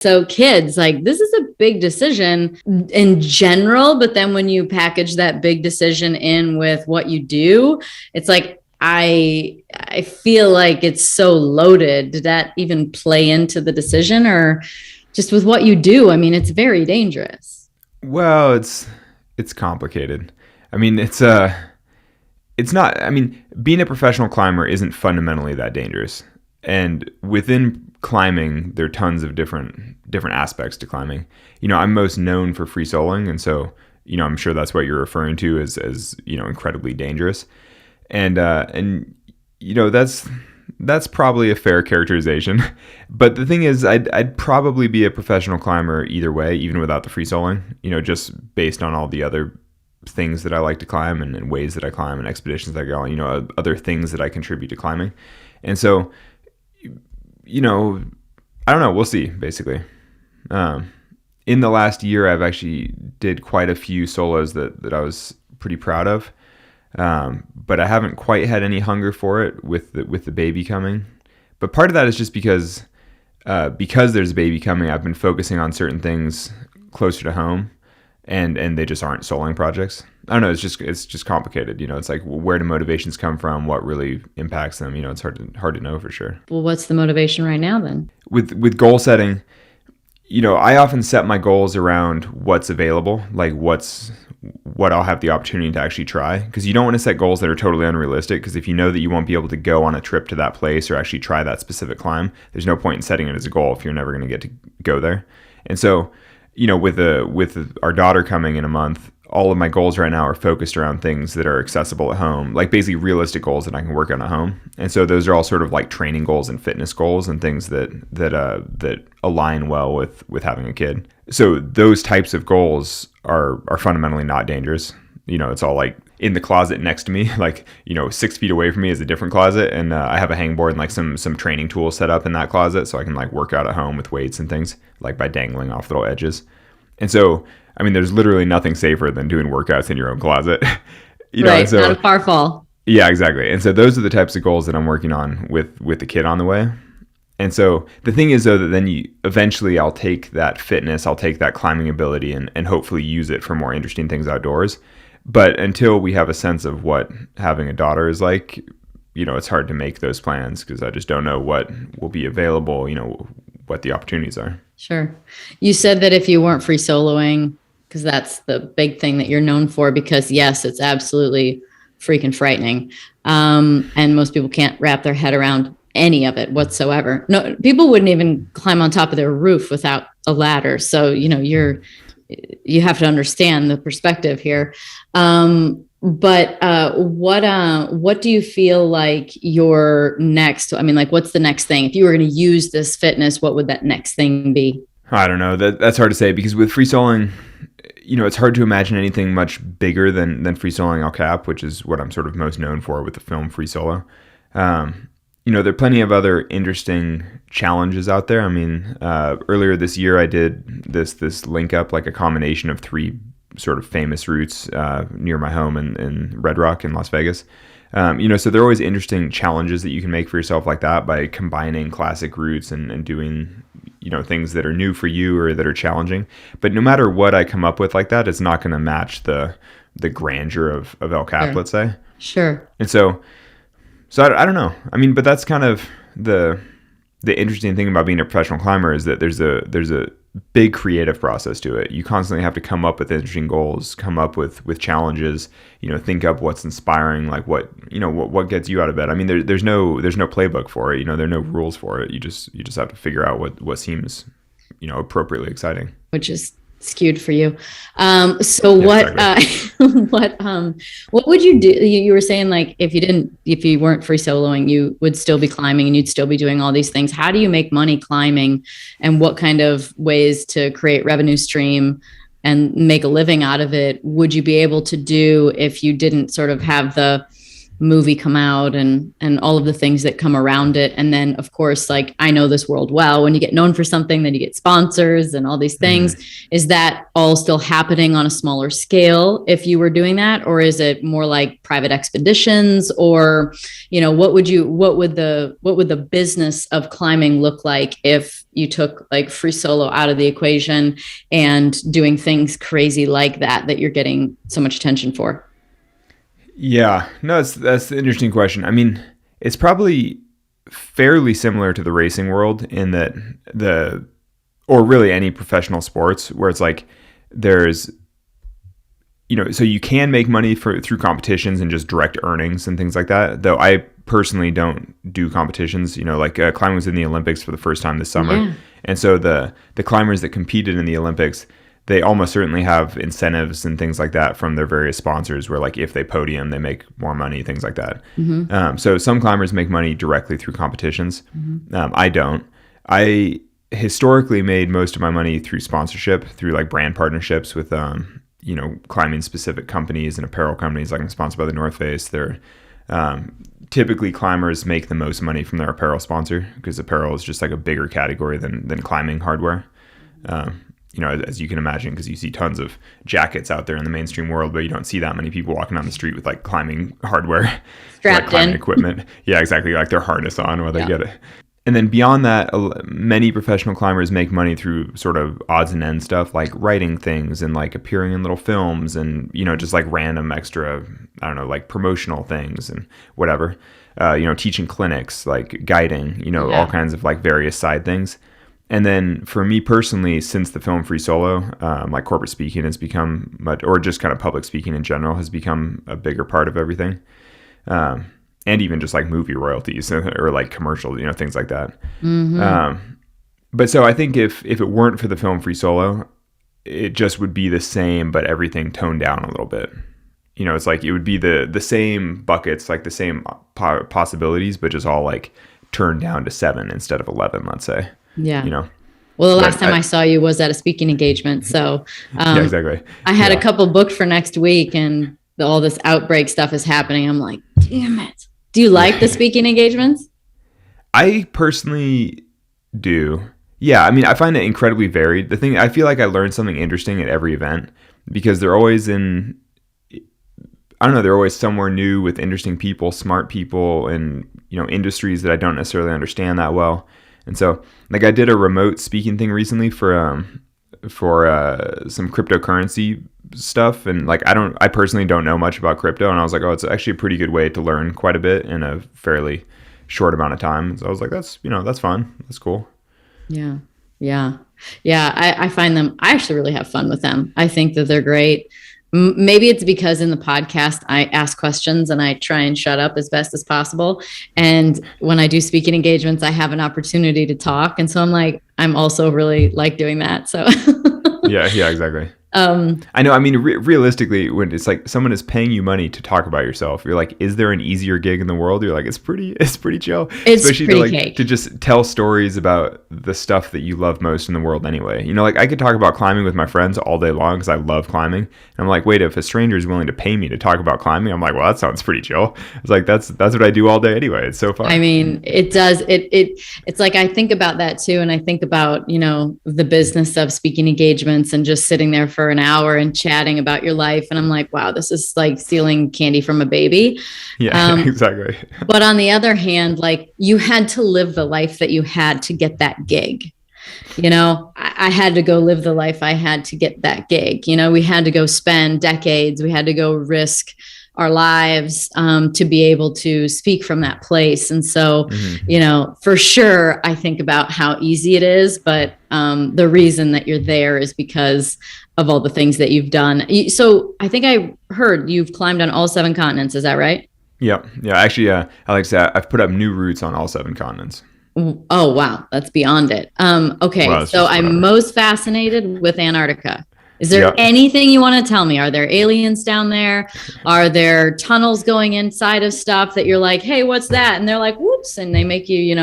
So kids, like this is a big decision in general, but then when you package that big decision in with what you do, it's like I feel like it's so loaded. Did that even play into the decision, or just with what you do? I mean, it's very dangerous. Well, it's complicated. I mean, it's not, I mean, being a professional climber isn't fundamentally that dangerous. And within climbing, there are tons of different aspects to climbing. I'm most known for free soloing, and so, I'm sure that's what you're referring to as incredibly dangerous. And that's probably a fair characterization. But the thing is, I'd probably be a professional climber either way, even without the free soloing, just based on all the other things that I like to climb and ways that I climb and expeditions that I go on, other things that I contribute to climbing. And so, I don't know, we'll see, basically. In the last year, I've actually did quite a few solos that I was pretty proud of. But I haven't quite had any hunger for it with the baby coming. But part of that is just because there's a baby coming, I've been focusing on certain things closer to home, and they just aren't soloing projects. I don't know. It's just complicated. It's like, where do motivations come from? What really impacts them? It's hard to know for sure. Well, what's the motivation right now then? With goal setting, I often set my goals around what's available, like what I'll have the opportunity to actually try. Because you don't want to set goals that are totally unrealistic. Because if you know that you won't be able to go on a trip to that place or actually try that specific climb, there's no point in setting it as a goal if you're never going to get to go there. And so, with our daughter coming in a month, all of my goals right now are focused around things that are accessible at home, like basically realistic goals that I can work on at home. And so those are all sort of like training goals and fitness goals and things that align well with having a kid. So those types of goals are fundamentally not dangerous. It's all like in the closet next to me, like 6 feet away from me is a different closet, and I have a hangboard and like some training tools set up in that closet, so I can like work out at home with weights and things, like by dangling off little edges. And so, I mean, there's literally nothing safer than doing workouts in your own closet. Right, so, not a far fall. Yeah, exactly. And so those are the types of goals that I'm working on with the kid on the way. And so the thing is, though, that then eventually I'll take that fitness, I'll take that climbing ability and hopefully use it for more interesting things outdoors. But until we have a sense of what having a daughter is like, it's hard to make those plans because I just don't know what will be available, what the opportunities are. Sure. You said that if you weren't free soloing, because that's the big thing that you're known for, because yes, it's absolutely freaking frightening. And most people can't wrap their head around any of it whatsoever. No, people wouldn't even climb on top of their roof without a ladder. So, you have to understand the perspective here. But what do you feel like your next, like what's the next thing? If you were going to use this fitness, what would that next thing be? I don't know. That's hard to say because with free soloing, it's hard to imagine anything much bigger than free soloing El Cap, which is what I'm sort of most known for with the film Free Solo. There are plenty of other interesting challenges out there. I mean, earlier this year, I did this link up, like a combination of 3 sort of famous routes near my home in Red Rock in Las Vegas. So there are always interesting challenges that you can make for yourself like that by combining classic routes and doing, things that are new for you or that are challenging. But no matter what I come up with like that, it's not going to match the grandeur of El Cap, sure. Let's say. Sure. And so I don't know. I mean, but that's kind of the interesting thing about being a professional climber is that there's a big creative process to it. You constantly have to come up with interesting goals, come up with challenges, think up what's inspiring, like what gets you out of bed. I mean, there's no playbook for it. There are no rules for it. You just have to figure out what seems, appropriately exciting. Which is skewed for you. So yeah, exactly. What would you do? You were saying like, if you weren't free soloing, you would still be climbing and you'd still be doing all these things. How do you make money climbing, and what kind of ways to create revenue stream and make a living out of it would you be able to do if you didn't sort of have the movie come out and all of the things that come around it. And then of course, like I know this world well, when you get known for something, then you get sponsors and all these things. Is that all still happening on a smaller scale if you were doing that? Or is it more like private expeditions? Or, what would the business of climbing look like if you took like free solo out of the equation and doing things crazy like that you're getting so much attention for? Yeah, no, that's an interesting question. I mean, it's probably fairly similar to the racing world in that or really any professional sports where it's like there's, so you can make money through competitions and just direct earnings and things like that. Though I personally don't do competitions, like climbing was in the Olympics for the first time this summer. Yeah. And so the climbers that competed in the Olympics, they almost certainly have incentives and things like that from their various sponsors where like if they podium, they make more money, things like that. So some climbers make money directly through competitions. I don't. I historically made most of my money through sponsorship, through like brand partnerships with, climbing specific companies and apparel companies. Like I'm sponsored by the North Face. They're typically climbers make the most money from their apparel sponsor because apparel is just like a bigger category than climbing hardware. As you can imagine, because you see tons of jackets out there in the mainstream world, but you don't see that many people walking down the street with like climbing hardware, strapped like climbing in equipment. Yeah, exactly. Like their harness on while they get it. And then beyond that, many professional climbers make money through sort of odds and ends stuff like writing things and like appearing in little films and, just like random extra, I don't know, like promotional things and whatever, teaching clinics, like guiding, all kinds of like various side things. And then for me personally, since the film Free Solo, like corporate speaking has become much, or just kind of public speaking in general has become a bigger part of everything. And even just like movie royalties or like commercials, things like that. But so I think if it weren't for the film Free Solo, it just would be the same, but everything toned down a little bit. It's like it would be the same buckets, like the same possibilities, but just all like turned down to 7 instead of 11, let's say. Yeah. Well, the last time I saw you was at a speaking engagement. So yeah, exactly. I had a couple booked for next week and all this outbreak stuff is happening. I'm like, damn it. Do you like the speaking engagements? I personally do. Yeah. I mean, I find it incredibly varied. The thing, I feel like I learned something interesting at every event because they're always they're always somewhere new with interesting people, smart people, and, industries that I don't necessarily understand that well. And so, like, I did a remote speaking thing recently for some cryptocurrency stuff, and like I personally don't know much about crypto, and I was like, oh, it's actually a pretty good way to learn quite a bit in a fairly short amount of time. So I was like, that's fun, that's cool. Yeah. I find them. I actually really have fun with them. I think that they're great. Maybe it's because in the podcast, I ask questions and I try and shut up as best as possible. And when I do speaking engagements, I have an opportunity to talk. And so I'm also really like doing that. So yeah, exactly. I know. I mean, realistically, when it's like someone is paying you money to talk about yourself, you're like, is there an easier gig in the world? You're like, it's pretty chill. It's especially pretty to just tell stories about the stuff that you love most in the world anyway. Like I could talk about climbing with my friends all day long because I love climbing. And I'm like, wait, if a stranger is willing to pay me to talk about climbing, I'm like, well, that sounds pretty chill. It's like, that's what I do all day anyway. It's so fun. I mean, it does. It's like, I think about that too. And I think about, the business of speaking engagements and just sitting there for an hour and chatting about your life. And I'm like, wow, this is like stealing candy from a baby. Yeah, exactly. But on the other hand, like you had to live the life that you had to get that gig. I had to go live the life I had to get that gig. We had to go spend decades. We had to go risk our lives to be able to speak from that place. And so, for sure, I think about how easy it is, but the reason that you're there is because of all the things that you've done. So I think I heard you've climbed on all 7 continents. Is that right? Yeah. Actually, Alex, I've put up new routes on all 7 continents. Oh, wow. That's beyond it. Okay. Well, so I'm most fascinated with Antarctica. Is there anything you want to tell me? Are there aliens down there? Are there tunnels going inside of stuff that you're like, hey, what's that? And they're like, whoops. And they make you,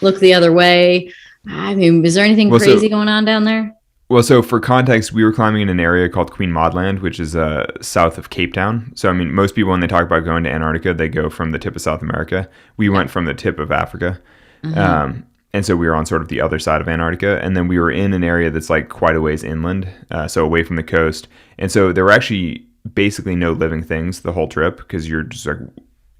look the other way. I mean, is there anything crazy going on down there? Well, so for context, we were climbing in an area called Queen Maud Land, which is south of Cape Town. So, I mean, most people, when they talk about going to Antarctica, they go from the tip of South America. We went from the tip of Africa. And so we were on sort of the other side of Antarctica. And then we were in an area that's like quite a ways inland, so away from the coast. And so there were actually basically no living things the whole trip because you're just like,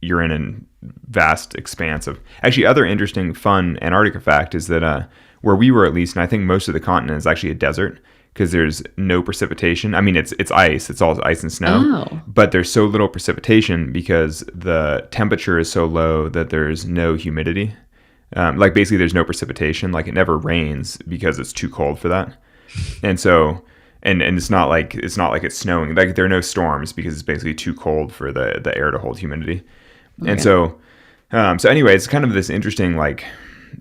you're in a vast expanse of... Actually, other interesting, fun Antarctica fact is that where we were, at least, and I think most of the continent, is actually a desert because there's no precipitation. I mean, it's ice. It's all ice and snow. Oh. But there's so little precipitation because the temperature is so low that there's no humidity. Like, basically, there's no precipitation. Like, it never rains because it's too cold for that. And so... And it's not like it's snowing. Like, there are no storms because it's basically too cold for the air to hold humidity. Okay. And so anyway, it's kind of this interesting, like,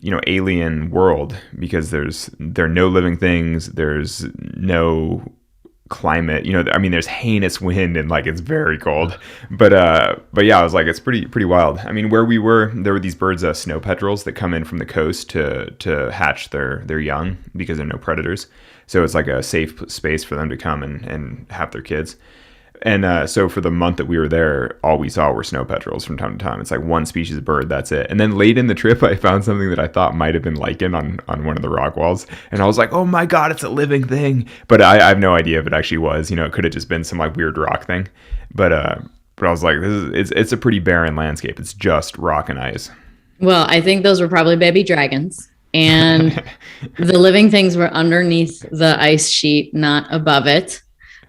you know, alien world because there are no living things. There's no climate. You know, I mean, there's heinous wind and like it's very cold. But yeah, I was like, it's pretty wild. I mean, where we were, there were these birds, snow petrels that come in from the coast to hatch their young because there are no predators. So it's like a safe space for them to come and have their kids. And so for the month that we were there, all we saw were snow petrels from time to time. It's like one species of bird, that's it. And then late in the trip, I found something that I thought might have been lichen on one of the rock walls. And I was like, oh my God, it's a living thing. But I have no idea if it actually was. You know, it could have just been some like weird rock thing. But I was like, it's a pretty barren landscape. It's just rock and ice. Well, I think those were probably baby dragons. And the living things were underneath the ice sheet, not above it.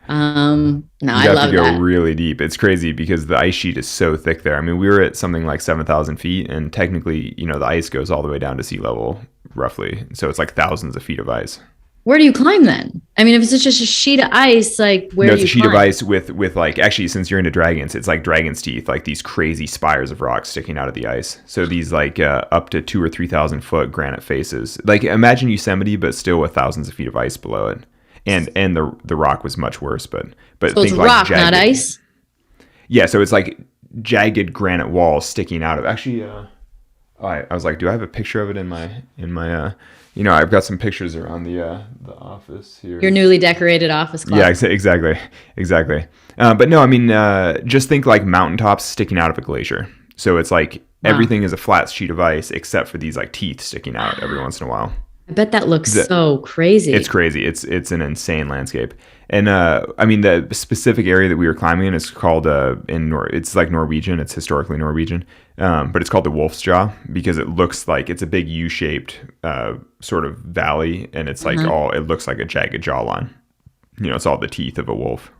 No, I love that. You have to go really deep. It's crazy because the ice sheet is so thick there. I mean, we were at something like 7,000 feet, and technically, you know, the ice goes all the way down to sea level, roughly. So it's like thousands of feet of ice. Where do you climb then? I mean, if it's just a sheet of ice, like where do you climb? No, it's a sheet of ice with like, actually, since you're into dragons, it's like dragon's teeth, like these crazy spires of rocks sticking out of the ice. So these like up to 2,000 or 3,000 foot granite faces. Like, imagine Yosemite, but still with thousands of feet of ice below it. And the rock was much worse, but so it's like rock, jagged, not ice. Yeah, so it's like jagged granite walls sticking out of. Actually, I was like, do I have a picture of it in my you know, I've got some pictures around the office here. Your newly decorated office club. Yeah, exactly. But no, I mean, just think like mountaintops sticking out of a glacier. So it's like everything is a flat sheet of ice except for these like teeth sticking out every once in a while. I bet that looks so crazy. It's crazy. It's an insane landscape. And I mean, the specific area that we were climbing in is called it's like Norwegian. It's historically Norwegian, but it's called the Wolf's Jaw because it looks like it's a big U-shaped sort of valley, and it's like it looks like a jagged jawline. You know, it's all the teeth of a wolf.